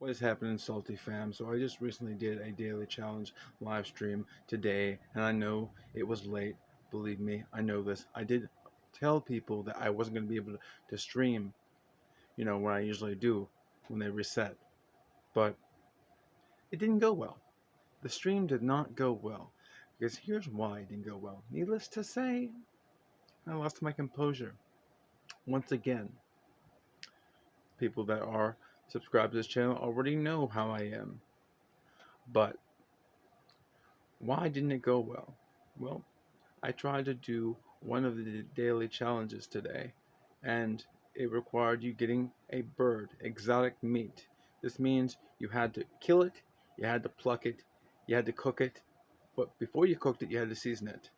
What is happening, Salty Fam? So I just recently did a daily challenge live stream today, and I know it was late. Believe me, I know this. I did tell people that I wasn't going to be able to stream, when I usually do when they reset, but it didn't go well. The stream did not go well, because here's why it didn't go well. Needless to say, I lost my composure once again. People that are subscribed to this channel already know how I am, but why didn't it go well? Well, I tried to do one of the daily challenges today, and it required you getting a bird, exotic meat. This means you had to kill it, you had to pluck it, you had to cook it, but before you cooked it, you had to season it,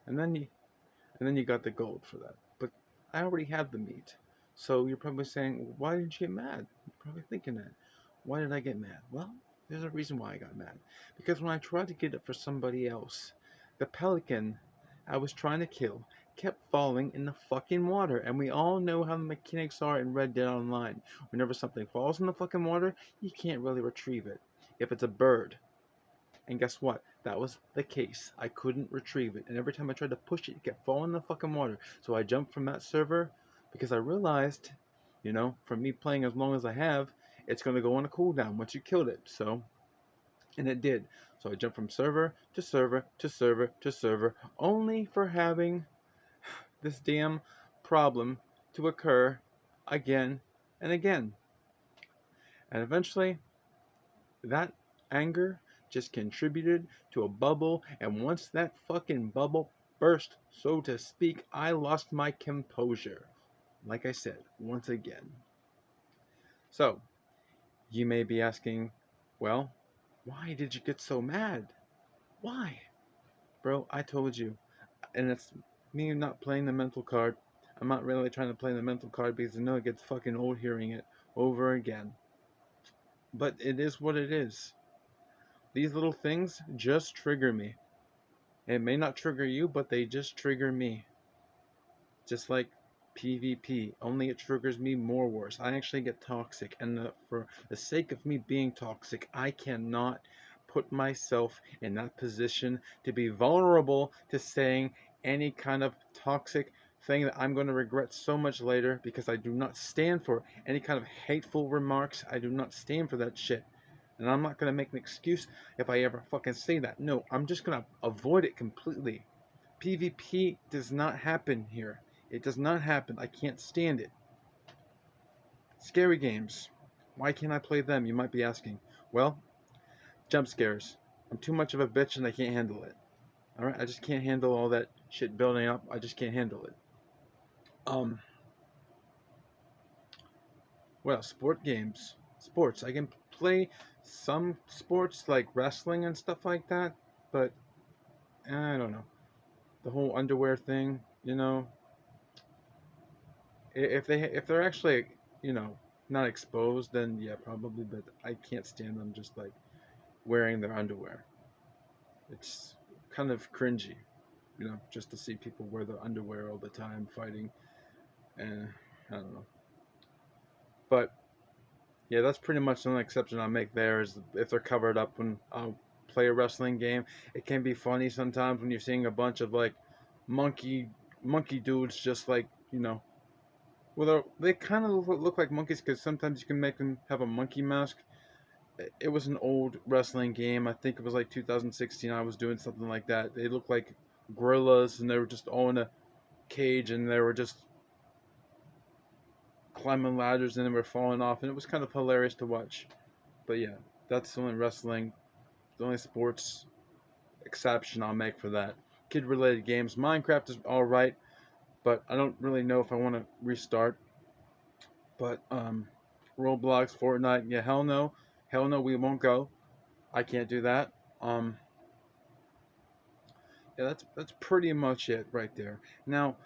and then you got the gold for that. But I already have the meat, so you're probably saying, why didn't you get mad? You're probably thinking that. Why did I get mad? Well, there's a reason why I got mad. Because when I tried to get it for somebody else, the pelican I was trying to kill kept falling in the fucking water. And we all know how the mechanics are in Red Dead Online. Whenever something falls in the fucking water, you can't really retrieve it. If it's a bird. And guess what? That was the case. I couldn't retrieve it. And every time I tried to push it, it kept falling in the fucking water. So I jumped from that server because I realized, from me playing as long as I have, it's going to go on a cooldown once you killed it. And it did. So I jumped from server to server to server to server, only for having this damn problem to occur again and again. And eventually, that anger just contributed to a bubble, and once that fucking bubble burst, so to speak, I lost my composure. Like I said, once again. So, you may be asking, well, why did you get so mad? Why? Bro, I told you. And it's me not playing the mental card. I'm not really trying to play the mental card because I know it gets fucking old hearing it over again. But it is what it is. These little things just trigger me. It may not trigger you, but they just trigger me. Just like PvP, only it triggers me more worse. I actually get toxic, and for the sake of me being toxic, I cannot put myself in that position to be vulnerable to saying any kind of toxic thing that I'm going to regret so much later, because I do not stand for any kind of hateful remarks. I do not stand for that shit. And I'm not going to make an excuse if I ever fucking say that. No, I'm just going to avoid it completely. PvP does not happen here. It does not happen. I can't stand it. Scary games. Why can't I play them? You might be asking. Well, jump scares. I'm too much of a bitch and I can't handle it. Alright, I just can't handle all that shit building up. I just can't handle it. Well, sport games. Sports. I can play some sports like wrestling and stuff like that, but I don't know. The whole underwear thing, if they're actually, not exposed, then yeah, probably, but I can't stand them just like wearing their underwear. It's kind of cringy, just to see people wear their underwear all the time fighting, and I don't know. But yeah, that's pretty much the only exception I make there, is if they're covered up when I'll play a wrestling game. It can be funny sometimes when you're seeing a bunch of like monkey monkey dudes just like, well, they kind of look like monkeys, because sometimes you can make them have a monkey mask. It was an old wrestling game. I think it was like 2016. I was doing something like that. They looked like gorillas, and they were just all in a cage, and they were just climbing ladders, and they were falling off, and it was kind of hilarious to watch. But yeah, that's the only wrestling, the only sports exception I'll make for that. Kid-related games. Minecraft is all right, but I don't really know if I want to restart. But Roblox, Fortnite, yeah, hell no, we won't go. I can't do that. Um, yeah, that's pretty much it right there. Now,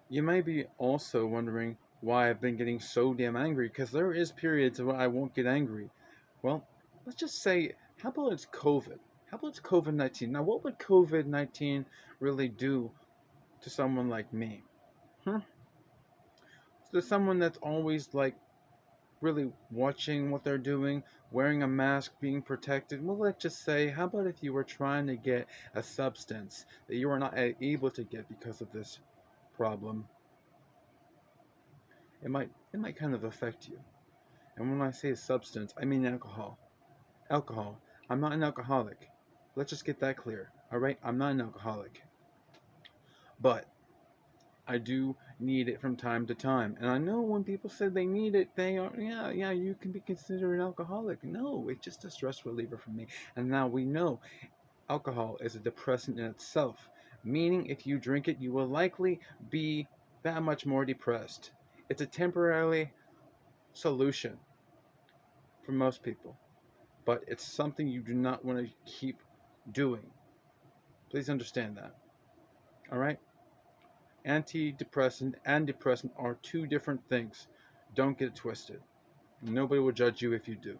you may be also wondering why I've been getting so damn angry, because there is periods where I won't get angry. Well, let's just say, how about it's COVID? How about it's COVID-19? Now, what would COVID-19 really do to someone like me? Hmm? To someone that's always like really watching what they're doing, wearing a mask, being protected. Well, let's just say, how about if you were trying to get a substance that you are not able to get because of this problem? It might kind of affect you. And when I say substance, I mean alcohol. Alcohol. I'm not an alcoholic. Let's just get that clear. All right, I'm not an alcoholic, but I do need it from time to time. And I know when people say they need it, they are, yeah, you can be considered an alcoholic. No, it's just a stress reliever for me. And now we know alcohol is a depressant in itself, meaning if you drink it, you will likely be that much more depressed. It's a temporary solution for most people, but it's something you do not want to keep doing. Please understand that. All right? Antidepressant and depressant are two different things. Don't get it twisted. Nobody will judge you if you do.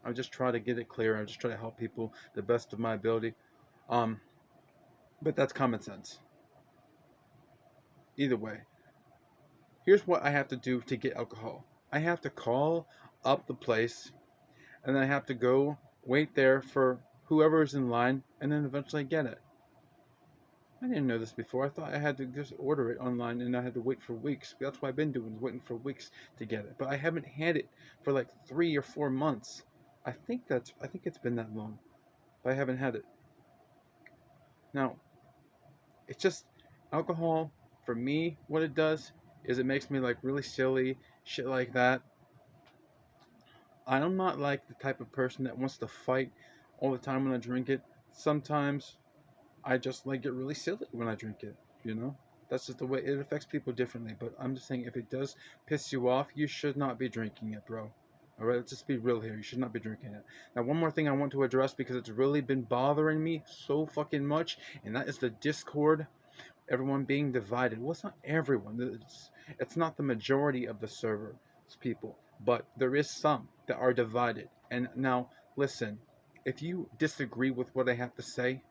I just try to get it clear. I just try to help people the best of my ability. Um, but that's common sense. Either way, here's what I have to do to get alcohol. I have to call up the place, and then I have to go wait there for whoever is in line, and then eventually get it. I didn't know this before. I thought I had to just order it online and I had to wait for weeks. That's what I've been doing, waiting for weeks to get it. But I haven't had it for like 3 or 4 months. I think it's been that long, but I haven't had it. Now, it's just alcohol for me. What it does is it makes me like really silly, shit like that. I'm not like the type of person that wants to fight all the time when I drink it. Sometimes I just like get really silly when I drink it, you know? That's just the way it affects people differently. But I'm just saying, if it does piss you off, you should not be drinking it, bro. All right, let's just be real here. You should not be drinking it. Now, one more thing I want to address because it's really been bothering me so fucking much, and that is the Discord. Everyone being divided. Well, it's not everyone. It's not the majority of the server's people, but there is some that are divided. And now, listen, if you disagree with what I have to say,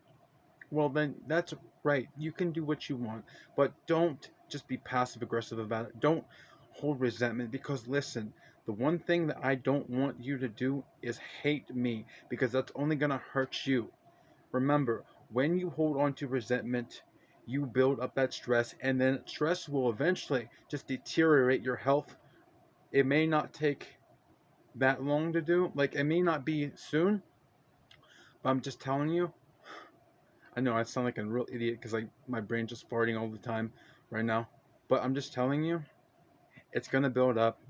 well, then that's right. You can do what you want, but don't just be passive aggressive about it. Don't hold resentment because listen, the one thing that I don't want you to do is hate me because that's only going to hurt you. Remember, when you hold on to resentment, you build up that stress, and then stress will eventually just deteriorate your health. It may not take that long to do, like, it may not be soon, but I'm just telling you, I know I sound like a real idiot because like my brain's just farting all the time right now. But I'm just telling you, it's gonna build up.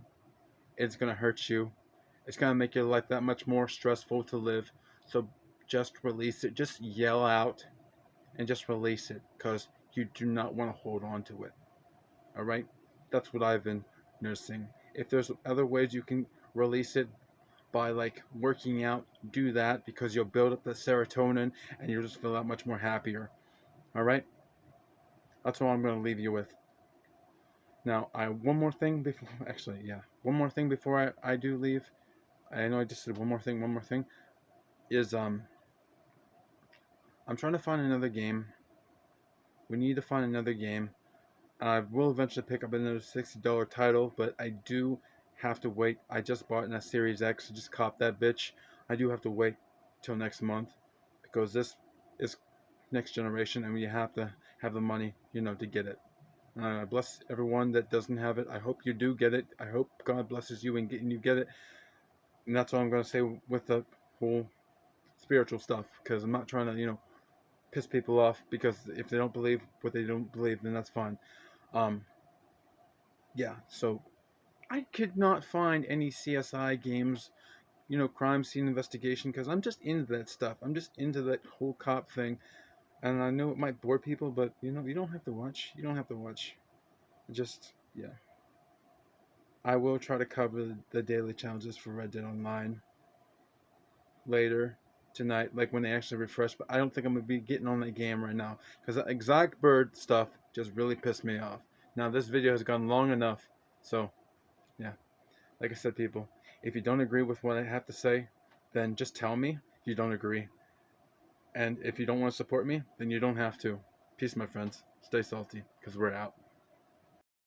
It's gonna hurt you. It's gonna make your life that much more stressful to live. So just release it. Just yell out and just release it because you do not want to hold on to it. All right? That's what I've been nursing. If there's other ways you can release it by like working out, do that because you'll build up the serotonin and you'll just feel that much more happier. All right? That's what I'm going to leave you with. Now, one more thing before, actually, yeah, one more thing before I do leave. I know I just said one more thing. One more thing is I'm trying to find another game. We need to find another game. I will eventually pick up another $60 title, but I do have to wait. I just bought in a Series X, just cop that bitch. I do have to wait till next month because this is next generation, and we have to have the money, to get it. Bless everyone that doesn't have it. I hope you do get it. I hope God blesses you in getting you get it. And that's all I'm going to say with the whole spiritual stuff, because I'm not trying to, piss people off, because if they don't believe what they don't believe, then that's fine. Um, yeah, so I could not find any CSI games, crime scene investigation, because I'm just into that stuff. I'm just into that whole cop thing. And I know it might bore people, but, you don't have to watch. You don't have to watch. Just, yeah. I will try to cover the daily challenges for Red Dead Online later tonight, like when they actually refresh. But I don't think I'm going to be getting on that game right now because that exotic bird stuff just really pissed me off. Now, this video has gone long enough. So, yeah. Like I said, people, if you don't agree with what I have to say, then just tell me you don't agree. And if you don't want to support me, then you don't have to. Peace, my friends. Stay salty, because we're out.